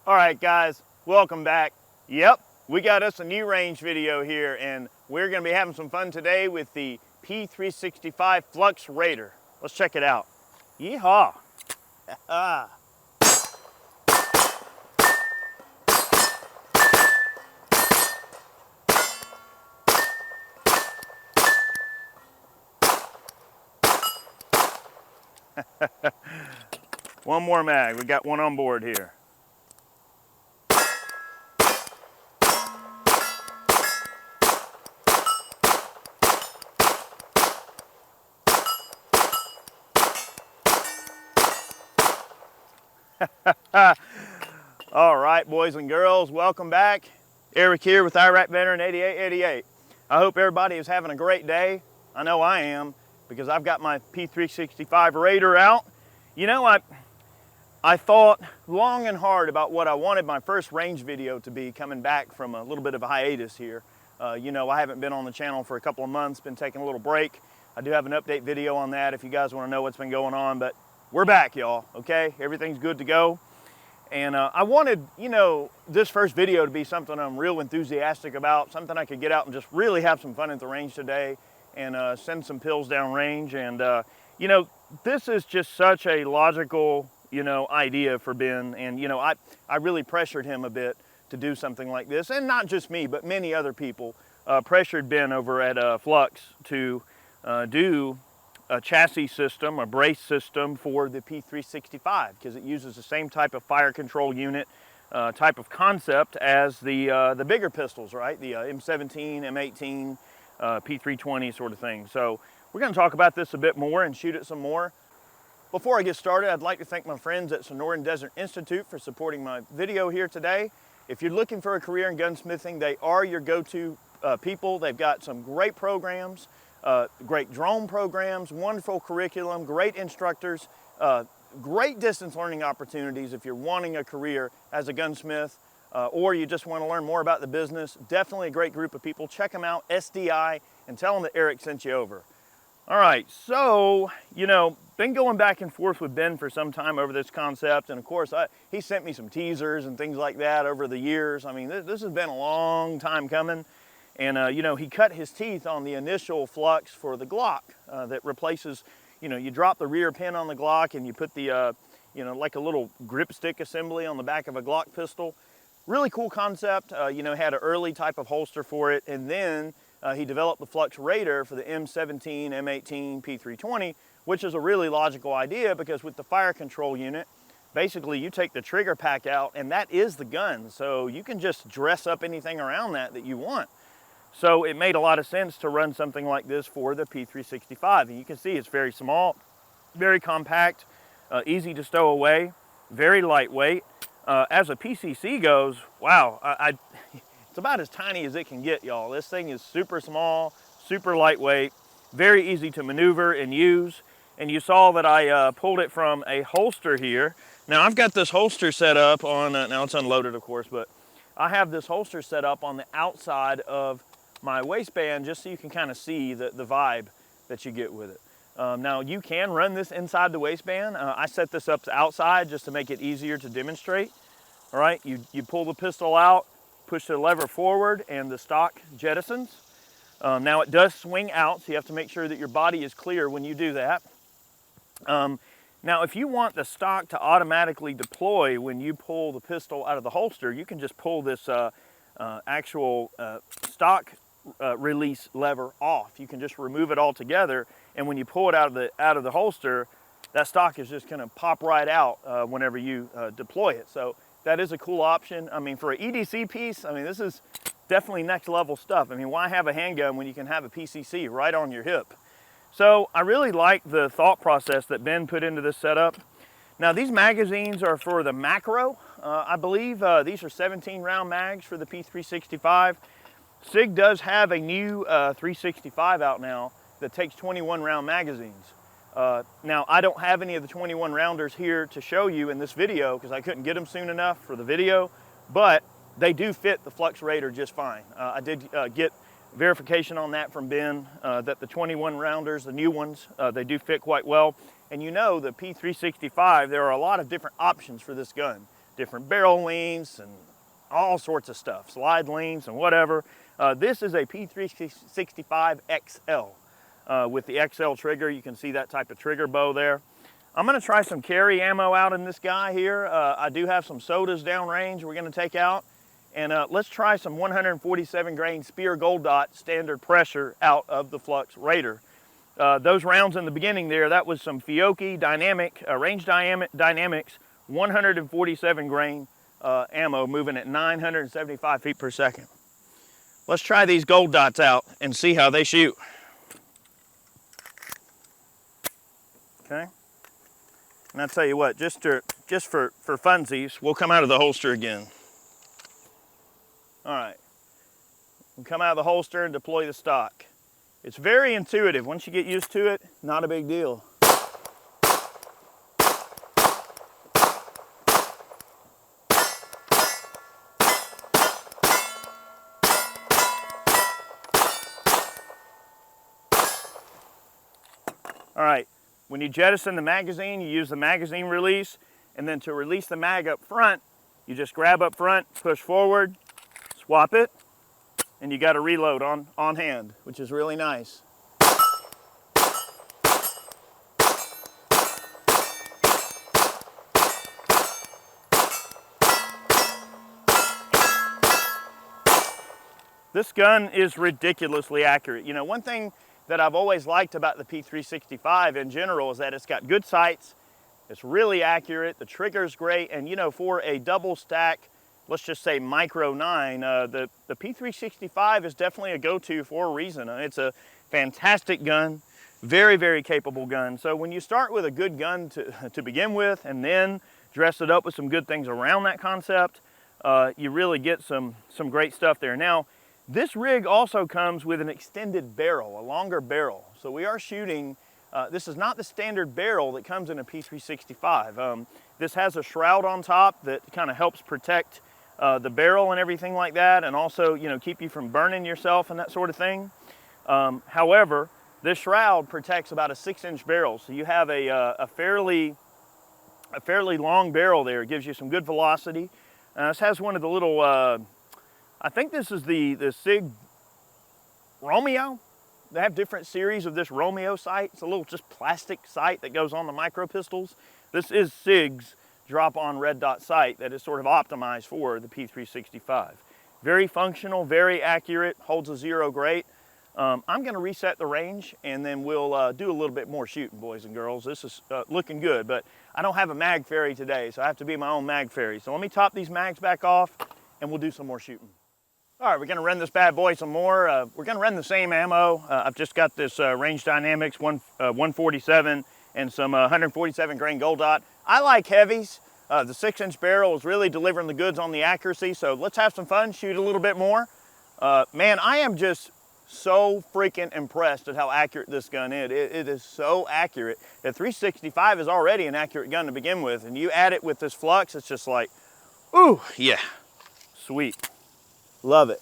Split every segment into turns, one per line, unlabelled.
All right, guys, welcome back. Yep, we got us a new range video here, and we're gonna be having some fun today with the P365 Flux Raider. Let's check it out. Yeehaw. One more mag, we got one on board here. All right, boys and girls, welcome back. Eric here with Iraq Veteran 8888. I hope everybody is having a great day. I know I am, because I've got my P365 Raider out. You know, I thought long and hard about what I wanted my first range video to be, coming back from a little bit of a hiatus here. You know, I haven't been on the channel for a couple of months, been taking a little break. I do have an update video on that if you guys want to know what's been going on, but we're back, y'all, okay? Everything's good to go. And I wanted, you know, this first video to be something I'm real enthusiastic about, something I could get out and just really have some fun at the range today and send some pills down range. And, you know, this is just such a logical, you know, idea for Ben. And, you know, I really pressured him a bit to do something like this. And not just me, but many other people pressured Ben over at Flux to do a chassis system, a brace system for the P365, because it uses the same type of fire control unit type of concept as the bigger pistols, right? The M17, M18, P320 sort of thing. So we're going to talk about this a bit more and shoot it some more. Before I get started, I'd like to thank my friends at Sonoran Desert Institute for supporting my video here today. If you're looking for a career in gunsmithing, they are your go-to people. They've got some great programs. Great drone programs, wonderful curriculum, great instructors, great distance learning opportunities if you're wanting a career as a gunsmith or you just want to learn more about the business. Definitely a great group of people. Check them out, SDI, and tell them that Eric sent you over. All right, so, you know, been going back and forth with Ben for some time over this concept, and of course, he sent me some teasers and things like that over the years. I mean, this has been a long time coming. And, you know, he cut his teeth on the initial Flux for the Glock that replaces, you know, you drop the rear pin on the Glock and you put the, you know, like a little grip stick assembly on the back of a Glock pistol. Really cool concept. You know, had an early type of holster for it. And then he developed the Flux Raider for the M17, M18, P320, which is a really logical idea because with the fire control unit, basically you take the trigger pack out and that is the gun. So you can just dress up anything around that you want. So it made a lot of sense to run something like this for the P365. And you can see it's very small, very compact, easy to stow away, very lightweight. As a PCC goes, wow, it's about as tiny as it can get, y'all. This thing is super small, super lightweight, very easy to maneuver and use. And you saw that I pulled it from a holster here. Now I've got this holster set up on, now it's unloaded of course, but I have this holster set up on the outside of my waistband just so you can kind of see the vibe that you get with it. Now you can run this inside the waistband. I set this up outside just to make it easier to demonstrate. All right, you pull the pistol out, push the lever forward, and the stock jettisons. Now it does swing out, so you have to make sure that your body is clear when you do that. Now if you want the stock to automatically deploy when you pull the pistol out of the holster, you can just pull this actual stock release lever off. You can just remove it all together, and when you pull it out of the holster, that stock is just going to pop right out whenever you deploy it. So that is a cool option. I mean, for an EDC piece, I mean, this is definitely next level stuff. I mean, why have a handgun when you can have a PCC right on your hip? So I really like the thought process that Ben put into this setup. Now these magazines are for the macro. I believe these are 17 round mags for the P365. SIG does have a new 365 out now that takes 21 round magazines. Now I don't have any of the 21 rounders here to show you in this video because I couldn't get them soon enough for the video, but they do fit the Flux Raider just fine. I did get verification on that from Ben that the 21 rounders, the new ones, they do fit quite well. And you know, the P365, there are a lot of different options for this gun. different barrel leans and all sorts of stuff, slide leans and whatever. This is a P365 XL with the XL trigger. You can see that type of trigger bow there. I'm gonna try some carry ammo out in this guy here. I do have some sodas downrange we're gonna take out. And let's try some 147 grain Spear Gold Dot standard pressure out of the Flux Raider. Those rounds in the beginning there, that was some Fiocchi Dynamic, Range Dynamics 147 grain ammo moving at 975 feet per second. Let's try these Gold Dots out and see how they shoot. Okay. And I'll tell you what, just for funsies, we'll come out of the holster again. All right, we'll come out of the holster and deploy the stock. It's very intuitive. Once you get used to it, not a big deal. All right, when you jettison the magazine, you use the magazine release, and then to release the mag up front, you just grab up front, push forward, swap it, and you got a reload on hand, which is really nice. This gun is ridiculously accurate. You know, one thing that I've always liked about the P365 in general is that it's got good sights, it's really accurate, the trigger's great, and you know, for a double stack, let's just say micro 9, the P365 is definitely a go-to for a reason. It's a fantastic gun, very, very capable gun. So when you start with a good gun to begin with and then dress it up with some good things around that concept, you really get some great stuff there. Now, this rig also comes with an extended barrel, a longer barrel. So we are shooting, this is not the standard barrel that comes in a P365. This has a shroud on top that kind of helps protect the barrel and everything like that, and also, you know, keep you from burning yourself and that sort of thing. However, this shroud protects about a 6-inch barrel, so you have a fairly long barrel there. It gives you some good velocity. This has one of the little, I think this is the SIG Romeo. They have different series of this Romeo sight. It's a little just plastic sight that goes on the micro pistols. This is SIG's drop-on red dot sight that is sort of optimized for the P365. Very functional, very accurate, holds a zero great. I'm gonna reset the range and then we'll do a little bit more shooting, boys and girls. This is looking good, but I don't have a mag ferry today, so I have to be my own mag ferry. So let me top these mags back off and we'll do some more shooting. All right, we're gonna run this bad boy some more. We're gonna run the same ammo. I've just got this Range Dynamics 147 and some 147 grain Gold Dot. I like heavies. The 6-inch barrel is really delivering the goods on the accuracy, so let's have some fun, shoot a little bit more. Man, I am just so freaking impressed at how accurate this gun is. It is so accurate. The 365 is already an accurate gun to begin with, and you add it with this Flux, it's just like, ooh, yeah, sweet. Love it.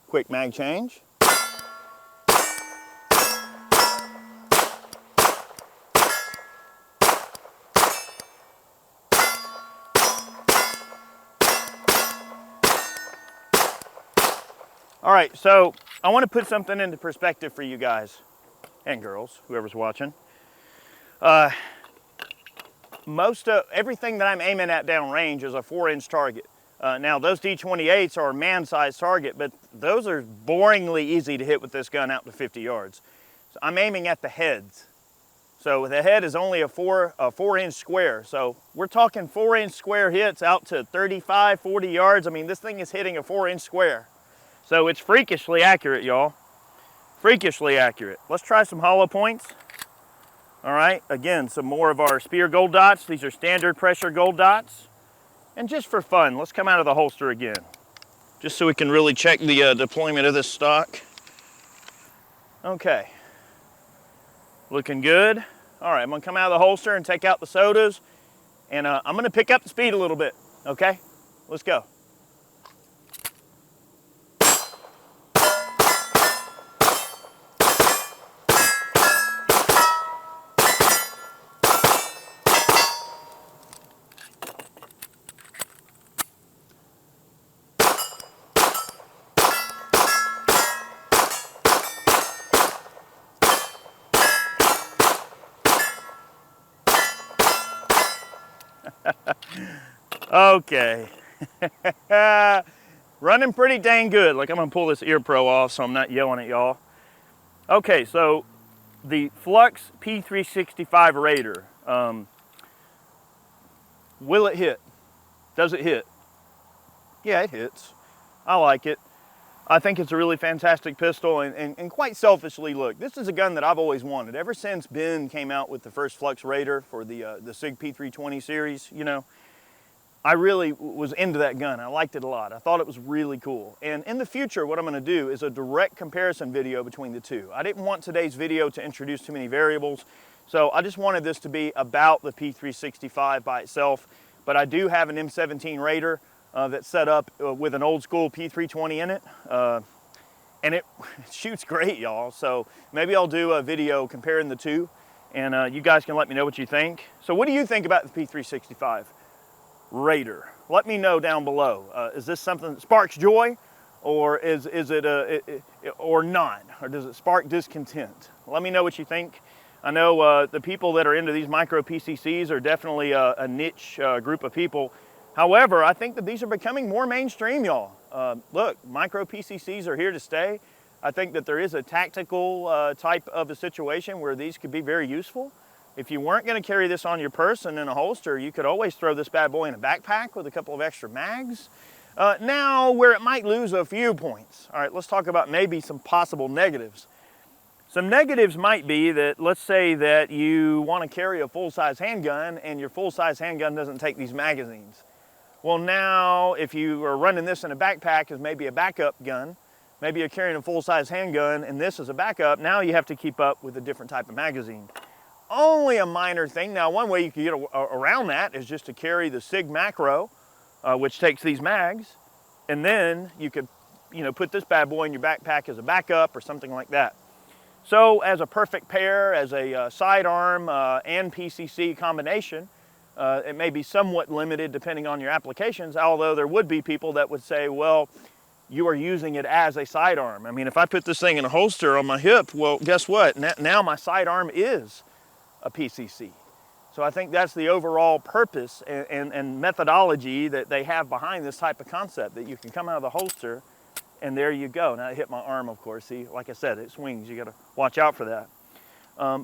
Quick mag change. All right, so I want to put something into perspective for you guys and girls, whoever's watching. Most of everything that I'm aiming at downrange is a 4-inch target. Now those D28s are a man-sized target, but those are boringly easy to hit with this gun out to 50 yards. So I'm aiming at the heads. So the head is only a 4-inch square. So we're talking 4-inch square hits out to 35, 40 yards. I mean, this thing is hitting a 4-inch square. So it's freakishly accurate, y'all. Freakishly accurate. Let's try some hollow points. All right, again, some more of our Spear Gold Dots. These are standard pressure Gold Dots. And just for fun, let's come out of the holster again, just so we can really check the deployment of this stock. Okay, looking good. All right, I'm gonna come out of the holster and take out the sodas, and I'm gonna pick up the speed a little bit, okay? Let's go. Okay. Running pretty dang good. Like, I'm gonna pull this ear pro off so I'm not yelling at y'all. Okay, so the Flux P365 Raider. Will it hit? Does it hit? Yeah, it hits. I like it. I think it's a really fantastic pistol, and quite selfishly, look, this is a gun that I've always wanted. Ever since Ben came out with the first Flux Raider for the SIG P320 series, you know, I really was into that gun. I liked it a lot. I thought it was really cool. And in the future, what I'm gonna do is a direct comparison video between the two. I didn't want today's video to introduce too many variables, so I just wanted this to be about the P365 by itself. But I do have an M17 Raider that's set up with an old school P320 in it. And it shoots great, y'all. So maybe I'll do a video comparing the two, and you guys can let me know what you think. So what do you think about the P365 Raider? Let me know down below. Is this something that sparks joy, or is it or not? Or does it spark discontent? Let me know what you think. I know the people that are into these micro PCCs are definitely a niche group of people. However, I think that these are becoming more mainstream, y'all. Look, micro PCCs are here to stay. I think that there is a tactical type of a situation where these could be very useful. If you weren't going to carry this on your person in a holster, you could always throw this bad boy in a backpack with a couple of extra mags. Now, where it might lose a few points. All right, let's talk about maybe some possible negatives. Some negatives might be that, let's say that you want to carry a full-size handgun and your full-size handgun doesn't take these magazines. Well, now, if you are running this in a backpack as maybe a backup gun, maybe you're carrying a full-size handgun and this is a backup, now you have to keep up with a different type of magazine. Only a minor thing. Now, one way you can get around that is just to carry the SIG macro, which takes these mags, and then you could, put this bad boy in your backpack as a backup or something like that. So, as a perfect pair, as a sidearm and PCC combination, it may be somewhat limited depending on your applications, although there would be people that would say, well, you are using it as a sidearm. I mean, if I put this thing in a holster on my hip, well, guess what? Now my sidearm is a PCC. So I think that's the overall purpose and methodology that they have behind this type of concept, that you can come out of the holster and there you go. Now it hit my arm, of course. See, like I said, it swings. You got to watch out for that.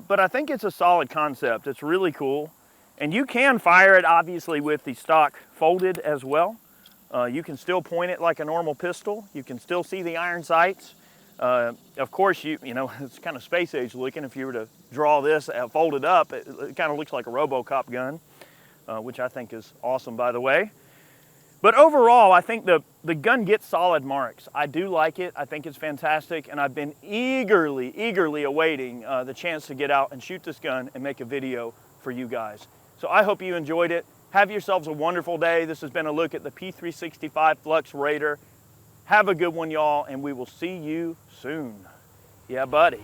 But I think it's a solid concept. It's really cool. And you can fire it, obviously, with the stock folded as well. You can still point it like a normal pistol. You can still see the iron sights. Of course, it's kind of space age looking. If you were to draw this folded up, it kind of looks like a RoboCop gun, which I think is awesome, by the way. But overall, I think the gun gets solid marks. I do like it. I think it's fantastic, and I've been eagerly awaiting the chance to get out and shoot this gun and make a video for you guys. So I hope you enjoyed it. Have yourselves a wonderful day. This has been a look at the P365 Flux Raider. Have a good one, y'all, and we will see you soon. Yeah, buddy.